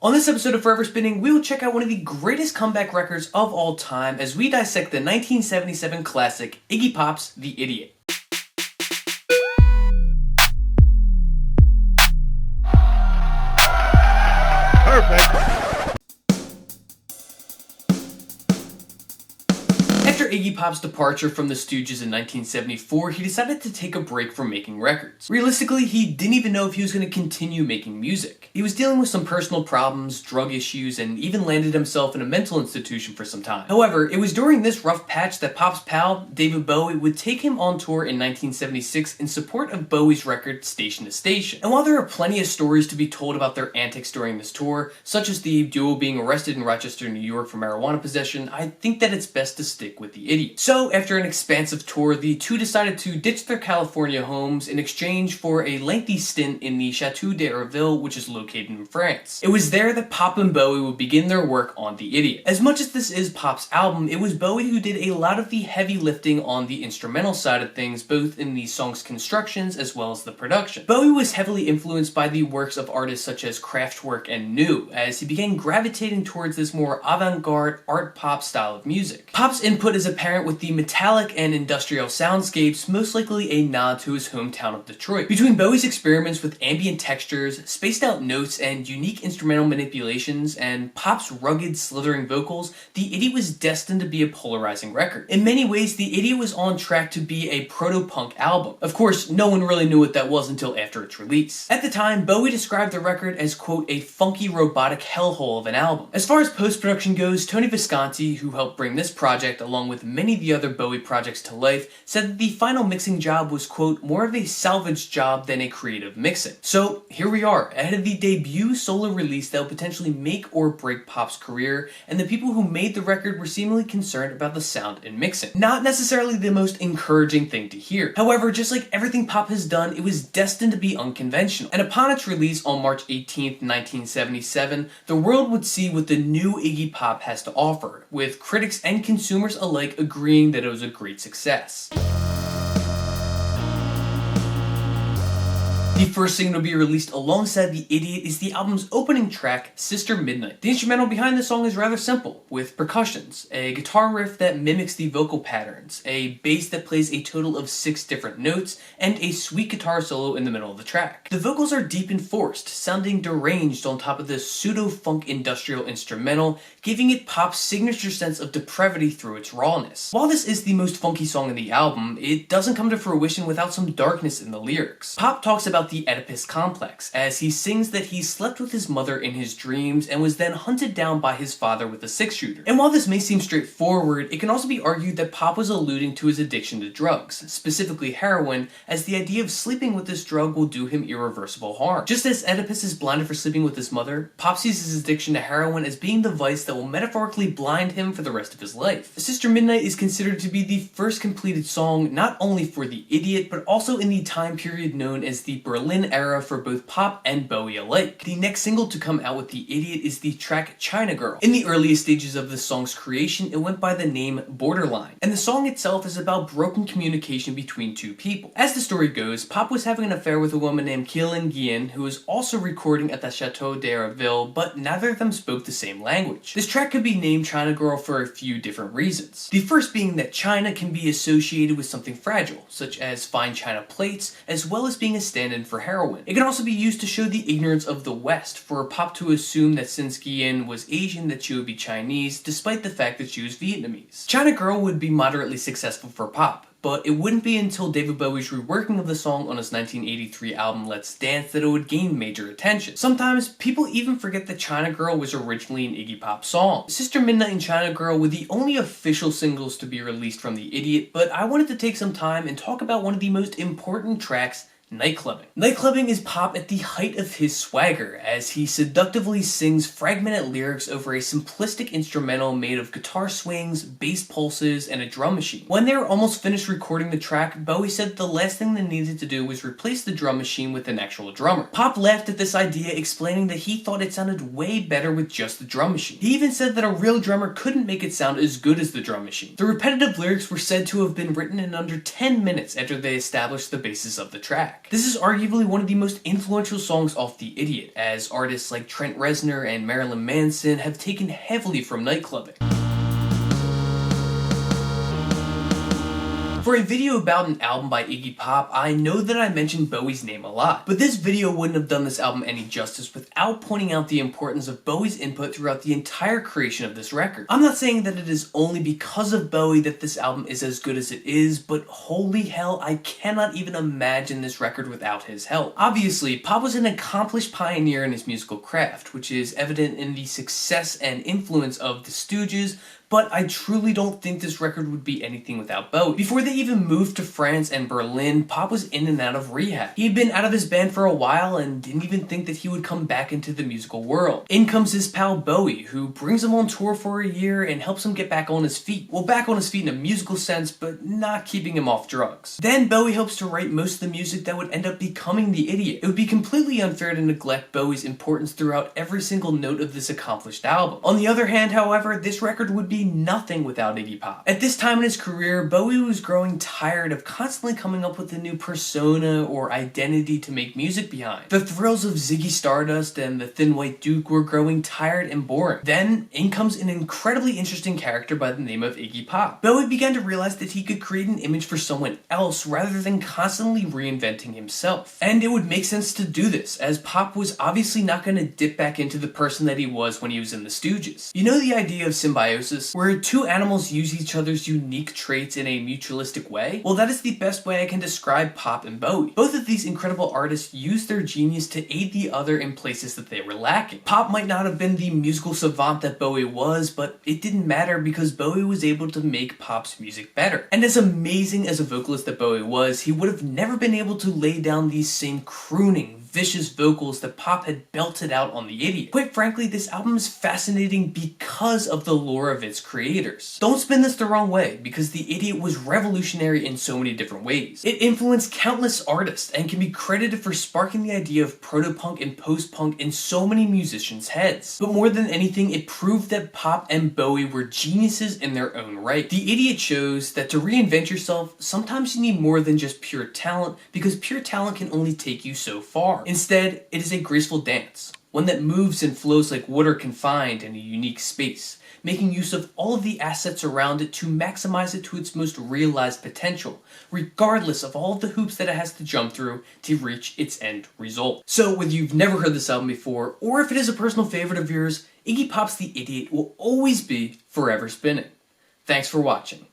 On this episode of Forever Spinning, we will check out one of the greatest comeback records of all time as we dissect the 1977 classic Iggy Pop's The Idiot. Perfect. After Iggy Pop's departure from the Stooges in 1974, he decided to take a break from making records. Realistically, he didn't even know if he was going to continue making music. He was dealing with some personal problems, drug issues, and even landed himself in a mental institution for some time. However, it was during this rough patch that Pop's pal, David Bowie, would take him on tour in 1976 in support of Bowie's record Station to Station. And while there are plenty of stories to be told about their antics during this tour, such as the duo being arrested in Rochester, New York for marijuana possession, I think that it's best to stick with The Idiot. So, after an expansive tour, the two decided to ditch their California homes in exchange for a lengthy stint in the Chateau d'Herville, which is located in France. It was there that Pop and Bowie would begin their work on The Idiot. As much as this is Pop's album, it was Bowie who did a lot of the heavy lifting on the instrumental side of things, both in the song's constructions as well as the production. Bowie was heavily influenced by the works of artists such as Kraftwerk and New, as he began gravitating towards this more avant-garde art pop style of music. Pop's input is apparent with the metallic and industrial soundscapes, most likely a nod to his hometown of Detroit. Between Bowie's experiments with ambient textures, spaced out notes, and unique instrumental manipulations, and Pop's rugged, slithering vocals, The Idiot was destined to be a polarizing record. In many ways, The Idiot was on track to be a proto-punk album. Of course, no one really knew what that was until after its release. At the time, Bowie described the record as, quote, a funky, robotic hellhole of an album. As far as post-production goes, Tony Visconti, who helped bring this project, along with many of the other Bowie projects to life, said that the final mixing job was, quote, more of a salvage job than a creative mixing. So here we are, ahead of the debut solo release that will potentially make or break Pop's career, and the people who made the record were seemingly concerned about the sound and mixing. Not necessarily the most encouraging thing to hear. However, just like everything Pop has done, it was destined to be unconventional. And upon its release on March 18th, 1977, the world would see what the new Iggy Pop has to offer, with critics and consumers alike agreeing that it was a great success. The first single to be released alongside The Idiot is the album's opening track, Sister Midnight. The instrumental behind the song is rather simple, with percussions, a guitar riff that mimics the vocal patterns, a bass that plays a total of 6 different notes, and a sweet guitar solo in the middle of the track. The vocals are deep and forced, sounding deranged on top of this pseudo-funk industrial instrumental, giving it Pop's signature sense of depravity through its rawness. While this is the most funky song in the album, it doesn't come to fruition without some darkness in the lyrics. Pop talks about the Oedipus complex, as he sings that he slept with his mother in his dreams and was then hunted down by his father with a 6-shooter. And while this may seem straightforward, it can also be argued that Pop was alluding to his addiction to drugs, specifically heroin, as the idea of sleeping with this drug will do him irreversible harm. Just as Oedipus is blinded for sleeping with his mother, Pop sees his addiction to heroin as being the vice that will metaphorically blind him for the rest of his life. Sister Midnight is considered to be the first completed song not only for The Idiot, but also in the time period known as the Berlin era for both Pop and Bowie alike. The next single to come out with The Idiot is the track China Girl. In the earliest stages of the song's creation, it went by the name Borderline, and the song itself is about broken communication between two people. As the story goes, Pop was having an affair with a woman named Keelan Guillen, who was also recording at the Chateau d'Herville, but neither of them spoke the same language. This track could be named China Girl for a few different reasons. The first being that China can be associated with something fragile, such as fine china plates, as well as being a stand-in for heroin. It can also be used to show the ignorance of the West, for Pop to assume that since Guillen was Asian that she would be Chinese, despite the fact that she was Vietnamese. China Girl would be moderately successful for Pop, but it wouldn't be until David Bowie's reworking of the song on his 1983 album Let's Dance that it would gain major attention. Sometimes, people even forget that China Girl was originally an Iggy Pop song. Sister Midnight and China Girl were the only official singles to be released from The Idiot, but I wanted to take some time and talk about one of the most important tracks, Nightclubbing. Nightclubbing is Pop at the height of his swagger, as he seductively sings fragmented lyrics over a simplistic instrumental made of guitar swings, bass pulses, and a drum machine. When they were almost finished recording the track, Bowie said the last thing they needed to do was replace the drum machine with an actual drummer. Pop laughed at this idea, explaining that he thought it sounded way better with just the drum machine. He even said that a real drummer couldn't make it sound as good as the drum machine. The repetitive lyrics were said to have been written in under 10 minutes after they established the basis of the track. track. This is arguably one of the most influential songs off The Idiot, as artists like Trent Reznor and Marilyn Manson have taken heavily from nightclubbing. For a video about an album by Iggy Pop, I know that I mentioned Bowie's name a lot, but this video wouldn't have done this album any justice without pointing out the importance of Bowie's input throughout the entire creation of this record. I'm not saying that it is only because of Bowie that this album is as good as it is, but holy hell, I cannot even imagine this record without his help. Obviously, Pop was an accomplished pioneer in his musical craft, which is evident in the success and influence of the Stooges, but I truly don't think this record would be anything without Bowie. Before they even moved to France and Berlin, Pop was in and out of rehab. He had been out of his band for a while and didn't even think that he would come back into the musical world. In comes his pal Bowie, who brings him on tour for a year and helps him get back on his feet. Well, back on his feet in a musical sense, but not keeping him off drugs. Then Bowie helps to write most of the music that would end up becoming The Idiot. It would be completely unfair to neglect Bowie's importance throughout every single note of this accomplished album. On the other hand, however, this record would be nothing without Iggy Pop. At this time in his career, Bowie was growing tired of constantly coming up with a new persona or identity to make music behind. The thrills of Ziggy Stardust and the Thin White Duke were growing tired and boring. Then, in comes an incredibly interesting character by the name of Iggy Pop. Bowie began to realize that he could create an image for someone else rather than constantly reinventing himself. And it would make sense to do this, as Pop was obviously not going to dip back into the person that he was when he was in the Stooges. You know the idea of symbiosis, where two animals use each other's unique traits in a mutualistic way? Well, that is the best way I can describe Pop and Bowie. Both of these incredible artists used their genius to aid the other in places that they were lacking. Pop might not have been the musical savant that Bowie was, but it didn't matter because Bowie was able to make Pop's music better. And as amazing as a vocalist that Bowie was, he would have never been able to lay down these same crooning, vicious vocals that Pop had belted out on The Idiot. Quite frankly, this album is fascinating because of the lore of its creators. Don't spin this the wrong way, because The Idiot was revolutionary in so many different ways. It influenced countless artists and can be credited for sparking the idea of proto-punk and post-punk in so many musicians' heads. But more than anything, it proved that Pop and Bowie were geniuses in their own right. The Idiot shows that to reinvent yourself, sometimes you need more than just pure talent, because pure talent can only take you so far. Instead, it is a graceful dance, one that moves and flows like water confined in a unique space, making use of all of the assets around it to maximize it to its most realized potential, regardless of all of the hoops that it has to jump through to reach its end result. So whether you've never heard this album before, or if it is a personal favorite of yours, Iggy Pop's The Idiot will always be forever spinning. Thanks for watching.